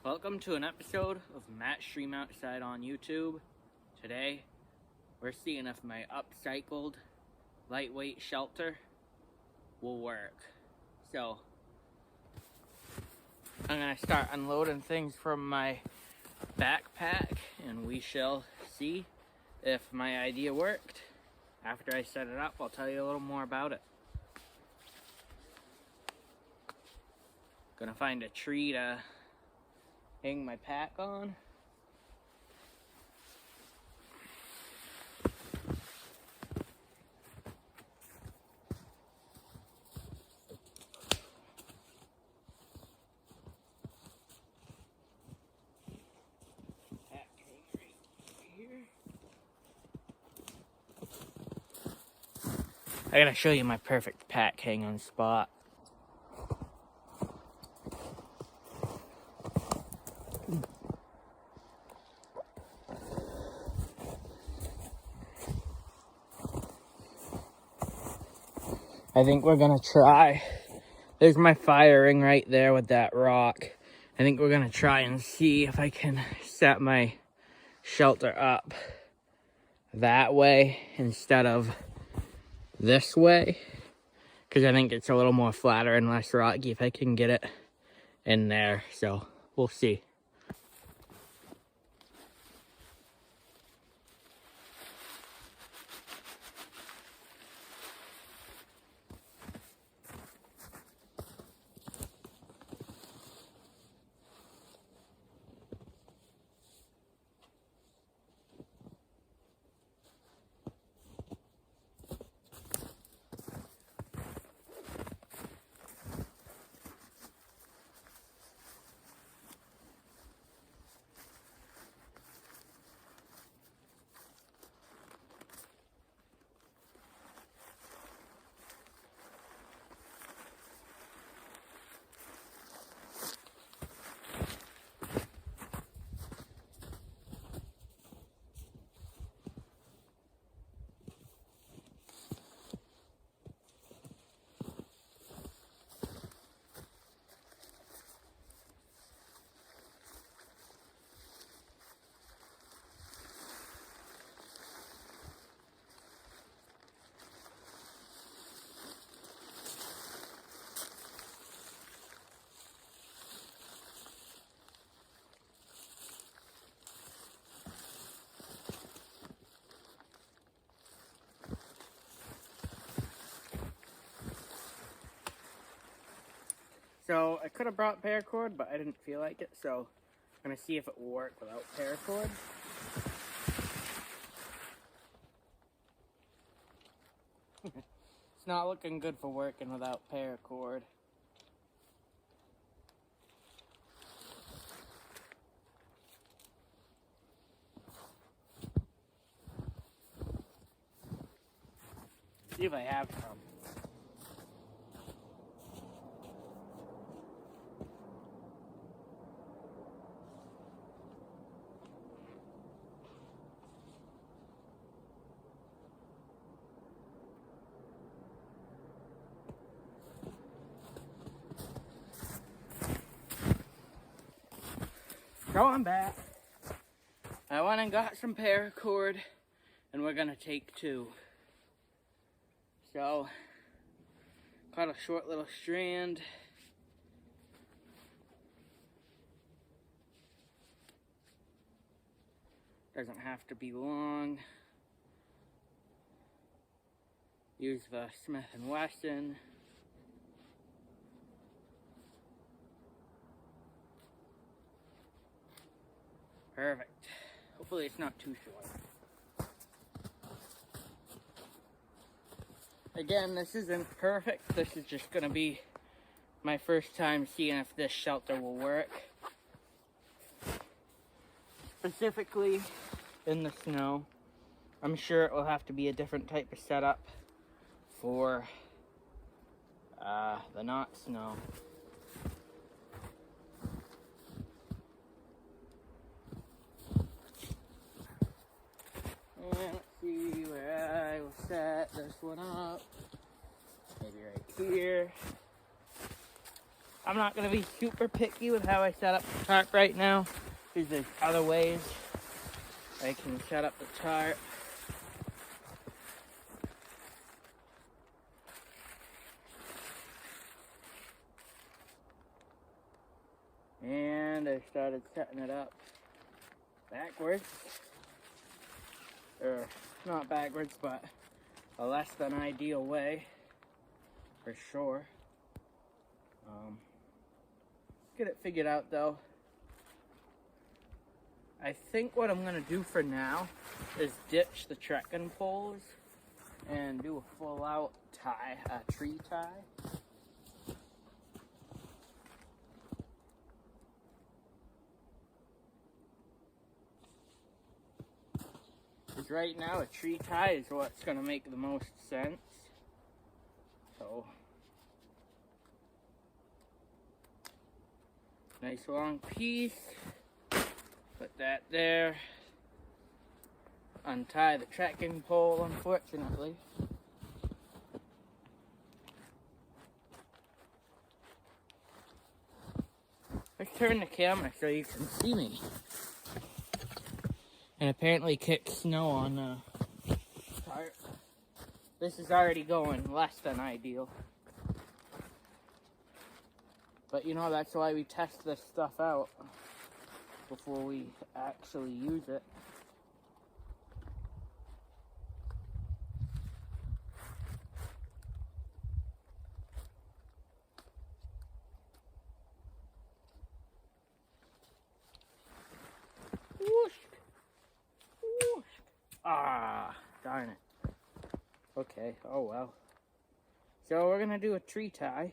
Welcome to an episode of Matt Stream Outside on YouTube. Today, we're seeing if my upcycled lightweight shelter will work. So, I'm going to start unloading things from my backpack and we shall see if my idea worked. After I set it up, I'll tell you a little more about it. Gonna find a tree to hang my pack on. Pack hang right here. I gotta show you my perfect pack hang on spot. I think we're gonna try. There's my fire ring right there with that rock. I think we're gonna try and see if I can set my shelter up that way instead of this way. Because I think it's a little more flatter and less rocky if I can get it in there. So we'll see. So I could have brought paracord, but I didn't feel like it, so I'm gonna see if it will work without paracord. It's not looking good for working without paracord. See if I have some. Going back, I went and got some paracord, and we're gonna take two. So, got a short little strand. Doesn't have to be long. Use the Smith & Wesson. Perfect. Hopefully it's not too short. Again, this isn't perfect. This is just gonna be my first time seeing if this shelter will work. Specifically in the snow. I'm sure it will have to be a different type of setup for the not snow. And let's see where I will set this one up. Maybe right here. I'm not going to be super picky with how I set up the tarp right now, because there's other ways I can set up the tarp. And I started setting it up backwards. Or not backwards, but a less than ideal way, for sure. Get it figured out though. I think what I'm gonna do for now is ditch the trekking poles and do a full out tie, a tree tie. Because right now a tree tie is what's gonna make the most sense. So, nice long piece. Put that there. Untie the trekking pole, unfortunately. Let's turn the camera so you can see me. And apparently kick snow on the tarp. This is already going less than ideal. But you know, that's why we test this stuff out before we actually use it. Whoosh! Whoosh! Ah, darn it. Okay, oh well. So we're gonna do a tree tie.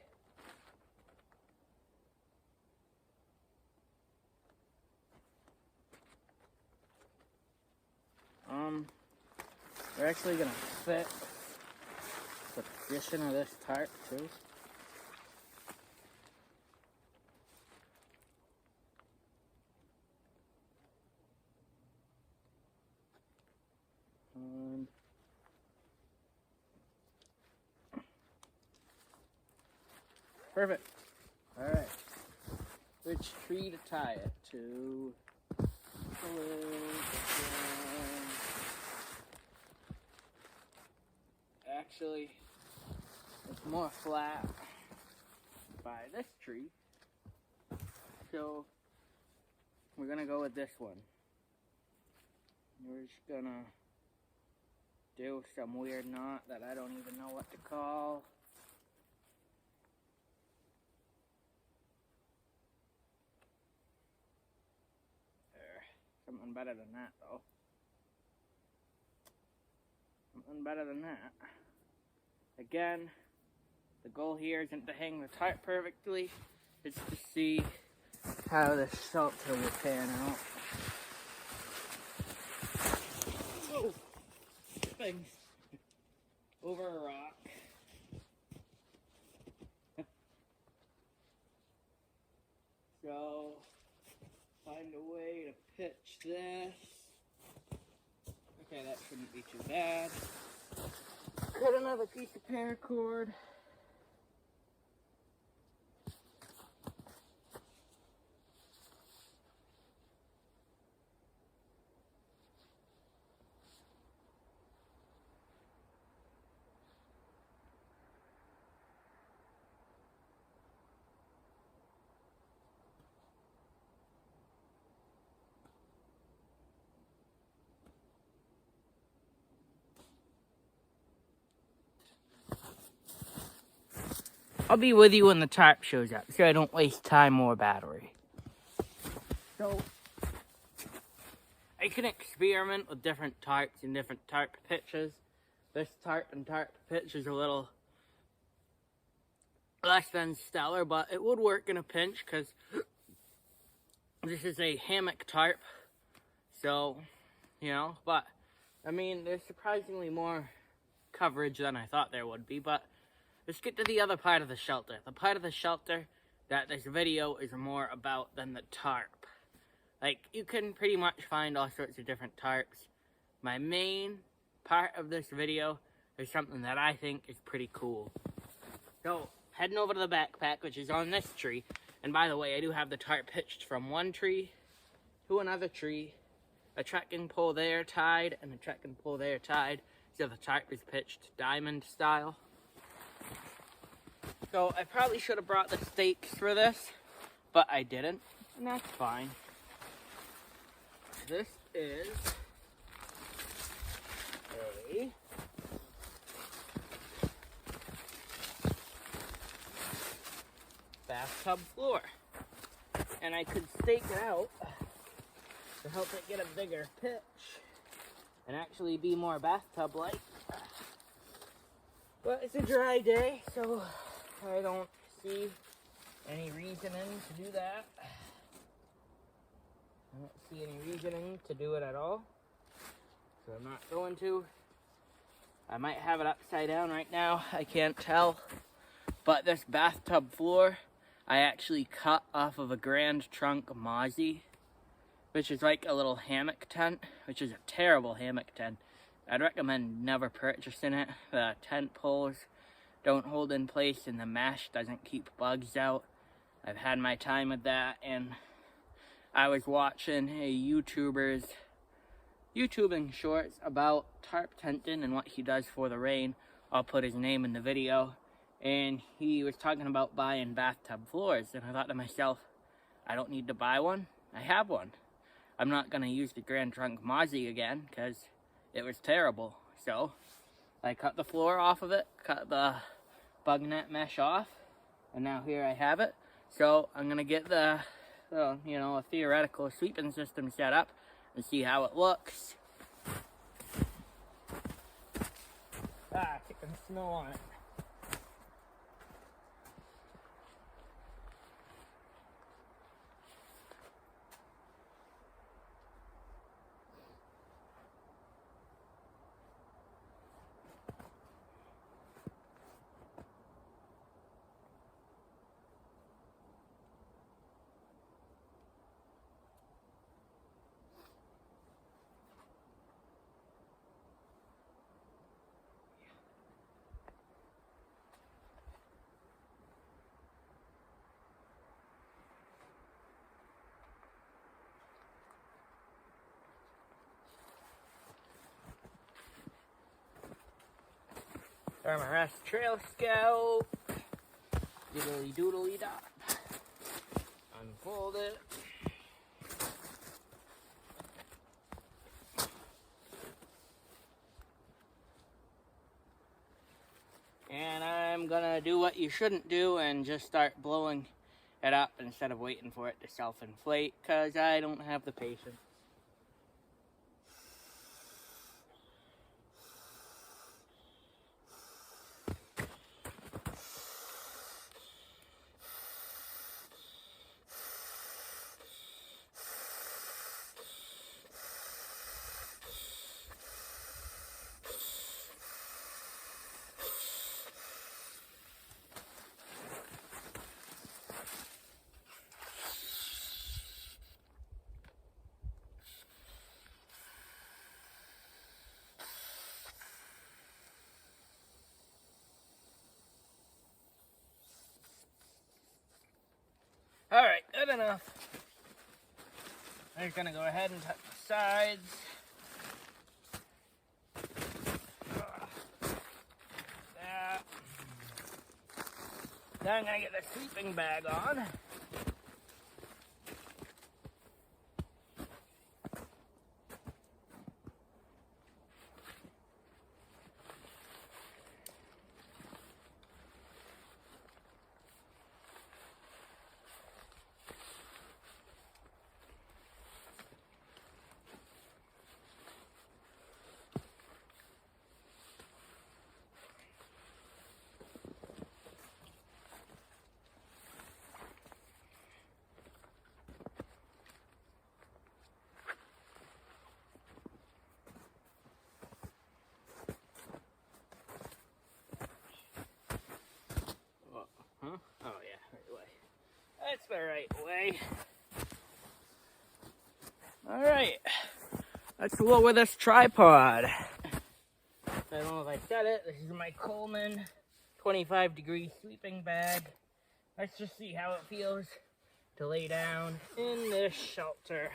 We're actually gonna fit the position of this tarp too. Perfect. Alright. Which tree to tie it to? Actually, it's more flat by this tree. So, we're gonna go with this one. We're just gonna do some weird knot that I don't even know what to call. Something better than that, though. Something better than that. Again, the goal here isn't to hang the tarp perfectly. It's to see how the shelter will pan out. Whoa! Tripping over a rock. So, find a way to pitch this. Okay, that shouldn't be too bad. Cut another piece of paracord. I'll be with you when the tarp shows up, so I don't waste time or battery. So, I can experiment with different tarps and different tarp pitches. This tarp and tarp pitch is a little less than stellar, but it would work in a pinch, because this is a hammock tarp. So, you know, but, I mean, there's surprisingly more coverage than I thought there would be, but let's get to the other part of the shelter. The part of the shelter that this video is more about than the tarp. Like, you can pretty much find all sorts of different tarps. My main part of this video is something that I think is pretty cool. So, heading over to the backpack, which is on this tree. And by the way, I do have the tarp pitched from one tree to another tree. A trekking pole there tied, and a trekking pole there tied. So the tarp is pitched diamond style. So I probably should have brought the stakes for this, but I didn't, and that's fine. This is a bathtub floor, and I could stake it out to help it get a bigger pitch and actually be more bathtub-like. But it's a dry day, so I don't see any reasoning to do that. I don't see any reasoning to do it at all, so I'm not going to. I might have it upside down right now, I can't tell. But this bathtub floor, I actually cut off of a Grand Trunk Mozzie, which is like a little hammock tent, which is a terrible hammock tent. I'd recommend never purchasing it. The tent poles don't hold in place and the mesh doesn't keep bugs out. I've had my time with that, and I was watching a YouTuber's YouTubing shorts about tarp tenting and what he does for the rain. I'll put his name in the video. And he was talking about buying bathtub floors, and I thought to myself, I don't need to buy one. I have one. I'm not going to use the Grand Trunk Mozzie again because it was terrible. So I cut the floor off of it, cut the bug net mesh off, and now here I have it. So I'm going to get a theoretical sweeping system set up and see how it looks. Kicking snow on it. Armorest Trail Scout. Diddly doodly dot. Unfold it. And I'm gonna do what you shouldn't do and just start blowing it up instead of waiting for it to self-inflate, because I don't have the patience. Alright, good enough. I'm just gonna go ahead and touch the sides. That. Now I'm gonna get the sleeping bag on. That's the right way. Alright, let's lower this tripod. I don't know if I said it, this is my Coleman 25-degree sleeping bag. Let's just see how it feels to lay down in this shelter.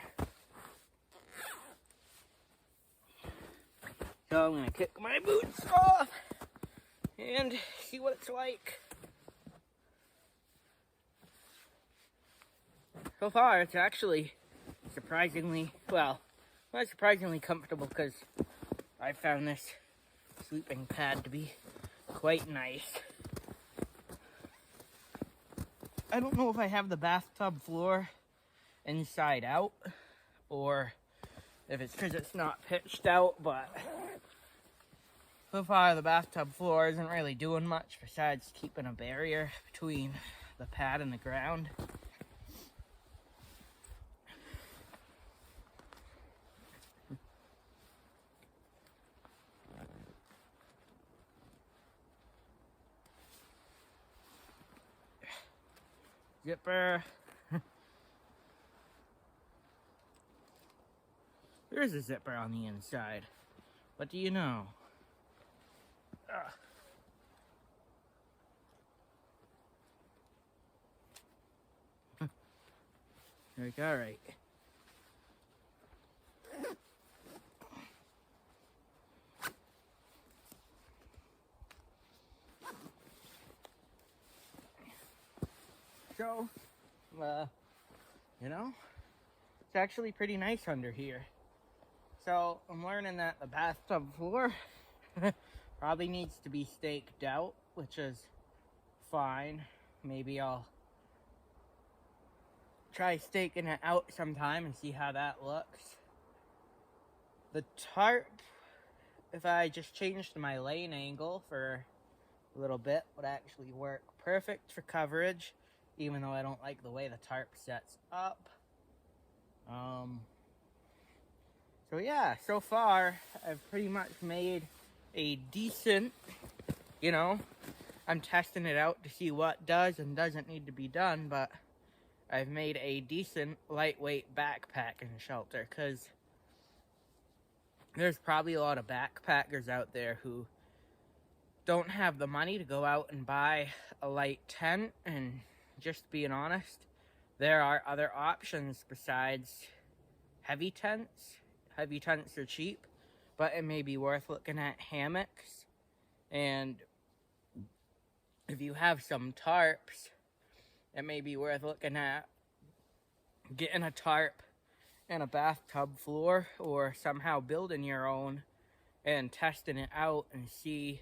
So I'm gonna kick my boots off and see what it's like. So far, it's actually surprisingly, well, not surprisingly comfortable because I found this sleeping pad to be quite nice. I don't know if I have the bathtub floor inside out or if it's because it's not pitched out, but so far the bathtub floor isn't really doing much besides keeping a barrier between the pad and the ground. Zipper. There's a zipper on the inside. What do you know? Like, all right. So, you know, it's actually pretty nice under here. So I'm learning that the bathtub floor probably needs to be staked out, which is fine. Maybe I'll try staking it out sometime and see how that looks. The tarp, if I just changed my lane angle for a little bit, would actually work perfect for coverage, even though I don't like the way the tarp sets up. So yeah, so far I've pretty much made a decent, you know, I'm testing it out to see what does and doesn't need to be done, but I've made a decent lightweight backpacking shelter, because there's probably a lot of backpackers out there who don't have the money to go out and buy a light tent, and just being honest, there are other options besides heavy tents. Heavy tents are cheap, but it may be worth looking at hammocks. And if you have some tarps, it may be worth looking at getting a tarp and a bathtub floor, or somehow building your own and testing it out and see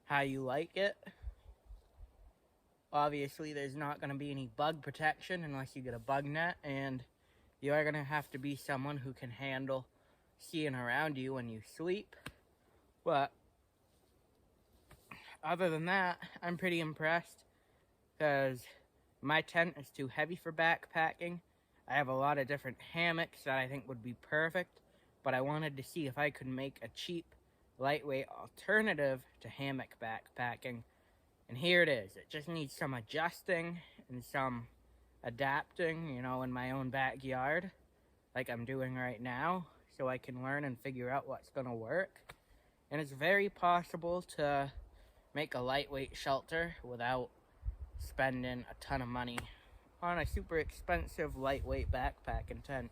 how you like it. Obviously, there's not going to be any bug protection unless you get a bug net, and you are going to have to be someone who can handle seeing around you when you sleep. But other than that, I'm pretty impressed, because my tent is too heavy for backpacking. I have a lot of different hammocks that I think would be perfect, but I wanted to see if I could make a cheap, lightweight alternative to hammock backpacking. And here it is. It just needs some adjusting and some adapting, you know, in my own backyard, like I'm doing right now, so I can learn and figure out what's going to work. And it's very possible to make a lightweight shelter without spending a ton of money on a super expensive lightweight backpacking tent,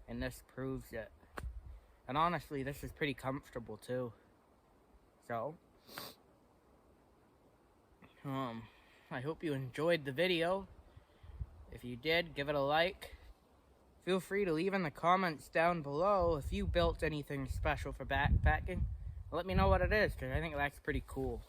and this proves it. And honestly, this is pretty comfortable too. So I hope you enjoyed the video. If you did, give it a like. Feel free to leave in the comments down below if you built anything special for backpacking. Let me know what it is, because I think that's pretty cool.